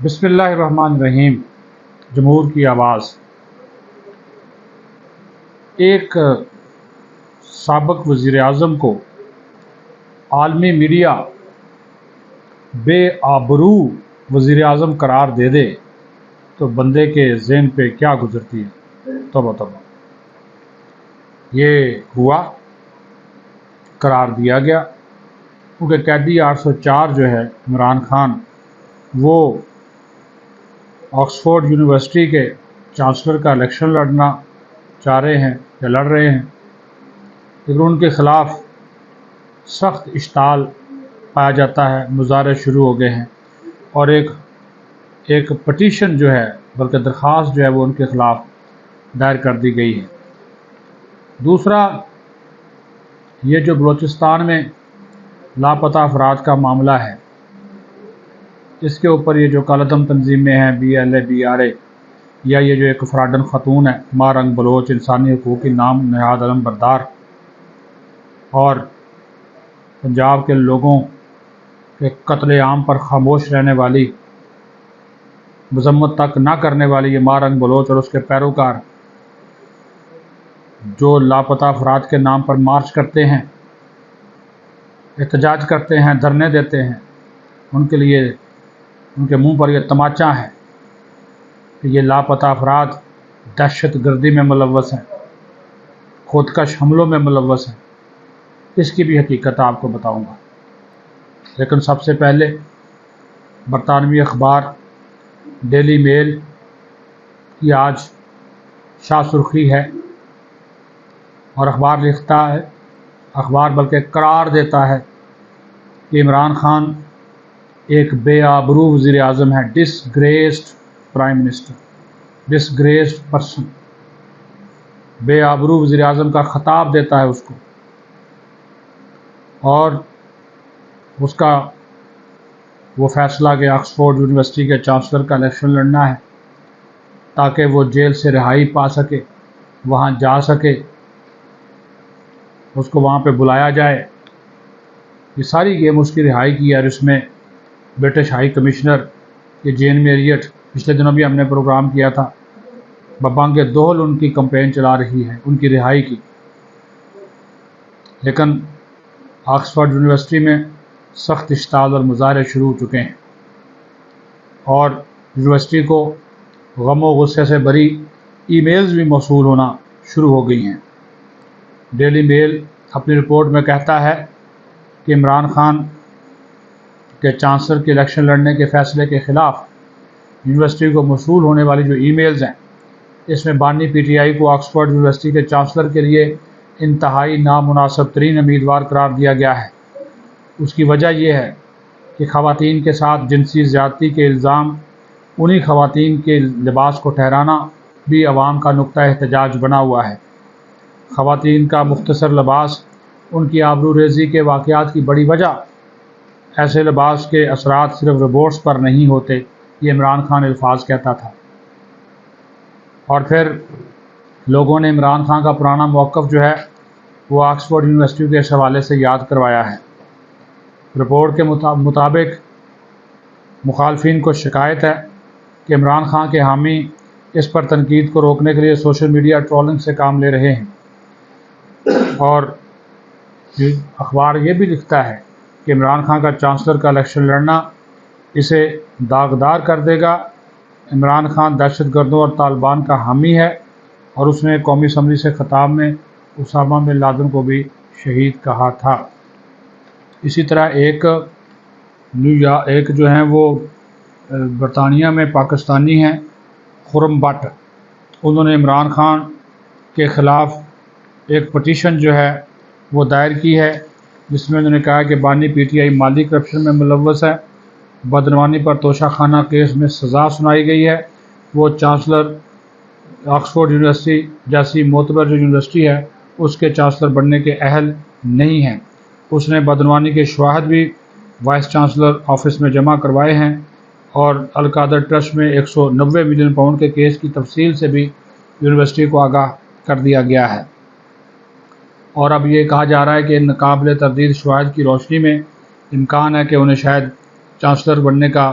بسم اللہ الرحمن الرحیم۔ جمہور کی آواز۔ ایک سابق وزیر اعظم کو عالمی میڈیا بے آبرو وزیر اعظم قرار دے دے تو بندے کے ذہن پہ کیا گزرتی ہے؟ توبہ توبہ۔ یہ ہوا، قرار دیا گیا، کیونکہ قیدی 804 جو ہے عمران خان، وہ آکسفورڈ یونیورسٹی کے چانسلر کا الیکشن لڑنا چاہ رہے ہیں یا لڑ رہے ہیں، لیکن ان کے خلاف سخت اشتعال پایا جاتا ہے، مظاہرے شروع ہو گئے ہیں، اور ایک پٹیشن جو ہے، بلکہ درخواست جو ہے وہ ان کے خلاف دائر کر دی گئی ہے۔ دوسرا، یہ جو بلوچستان میں لاپتہ افراد کا معاملہ ہے، اس کے اوپر یہ جو کالعدم تنظیمیں ہیں، BLA یا یہ جو ایک افراڈن خاتون ہے مارنگ بلوچ، انسانی حقوق کی نام نہاد علم بردار، اور پنجاب کے لوگوں کے قتل عام پر خاموش رہنے والی، مذمت تک نہ کرنے والی یہ مارنگ بلوچ اور اس کے پیروکار، جو لاپتہ افراد کے نام پر مارچ کرتے ہیں، احتجاج کرتے ہیں، دھرنے دیتے ہیں، ان کے لیے ان کے منہ پر یہ تماچا ہے کہ یہ لاپتہ افراد دہشت گردی میں ملوث ہیں، خودکش حملوں میں ملوث ہیں۔ اس کی بھی حقیقت آپ کو بتاؤں گا، لیکن سب سے پہلے برطانوی اخبار ڈیلی میل کی آج شاہ سرخی ہے، اور اخبار لکھتا ہے، اخبار بلکہ قرار دیتا ہے کہ عمران خان ایک بے آبرو وزیر اعظم ہے، ڈسگریسڈ پرائم منسٹر، ڈسگریسڈ پرسن، بے آبرو وزیر اعظم کا خطاب دیتا ہے اس کو، اور اس کا وہ فیصلہ کہ آکسفورڈ یونیورسٹی کے چانسلر کا الیکشن لڑنا ہے تاکہ وہ جیل سے رہائی پا سکے، وہاں جا سکے، اس کو وہاں پہ بلایا جائے۔ یہ ساری گیم اس کی رہائی کی ہے، اور اس میں برٹش ہائی کمشنر یہ جین میریٹ، پچھلے دنوں بھی ہم نے پروگرام کیا تھا، ببانگ دوہل ان کی کمپین چلا رہی ہے ان کی رہائی کی۔ لیکن آکسفورڈ یونیورسٹی میں سخت اشتعال اور مظاہرے شروع ہو چکے ہیں، اور یونیورسٹی کو غم و غصے سے بھری ای میلز بھی موصول ہونا شروع ہو گئی ہیں۔ ڈیلی میل اپنی رپورٹ میں کہتا ہے کہ عمران خان کے چانسلر کے الیکشن لڑنے کے فیصلے کے خلاف یونیورسٹی کو موصول ہونے والی جو ای میلز ہیں، اس میں بانی PTI کو آکسفورڈ یونیورسٹی کے چانسلر کے لیے انتہائی نامناسب ترین امیدوار قرار دیا گیا ہے۔ اس کی وجہ یہ ہے کہ خواتین کے ساتھ جنسی زیادتی کے الزام، انہی خواتین کے لباس کو ٹھہرانا بھی عوام کا نقطہ احتجاج بنا ہوا ہے۔ خواتین کا مختصر لباس ان کی آبرو ریزی کے واقعات کی بڑی وجہ۔ ایسے لباس کے اثرات صرف روبوٹس پر نہیں ہوتے، یہ عمران خان الفاظ کہتا تھا۔ اور پھر لوگوں نے عمران خان کا پرانا موقف جو ہے وہ آکسفورڈ یونیورسٹی کے اس حوالے سے یاد کروایا ہے۔ رپورٹ کے مطابق مخالفین کو شکایت ہے کہ عمران خان کے حامی اس پر تنقید کو روکنے کے لیے سوشل میڈیا ٹرولنگ سے کام لے رہے ہیں، اور اخبار یہ بھی لکھتا ہے کہ عمران خان کا چانسلر کا الیکشن لڑنا اسے داغدار کر دے گا۔ عمران خان دہشت گردوں اور طالبان کا حامی ہے، اور اس نے قومی اسمبلی سے خطاب میں اسامہ بن لادن کو بھی شہید کہا تھا۔ اسی طرح ایک جو ہیں وہ برطانیہ میں پاکستانی ہیں، خرم بٹ، انہوں نے عمران خان کے خلاف ایک پٹیشن جو ہے وہ دائر کی ہے، جس میں انہوں نے کہا کہ بانی PTI مالی کرپشن میں ملوث ہے، بدعنوانی پر توشہ خانہ کیس میں سزا سنائی گئی ہے، وہ چانسلر آکسفورڈ یونیورسٹی جیسی معتبر جو یونیورسٹی ہے اس کے چانسلر بننے کے اہل نہیں ہیں۔ اس نے بدعنوانی کے شواہد بھی وائس چانسلر آفس میں جمع کروائے ہیں، اور القادر ٹرسٹ میں 190 ملین پاؤنڈ کے کیس کی تفصیل سے بھی یونیورسٹی کو آگاہ کر دیا گیا ہے۔ اور اب یہ کہا جا رہا ہے کہ ان قابل تردید شواہد کی روشنی میں امکان ہے کہ انہیں شاید چانسلر بننے کا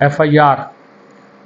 FIR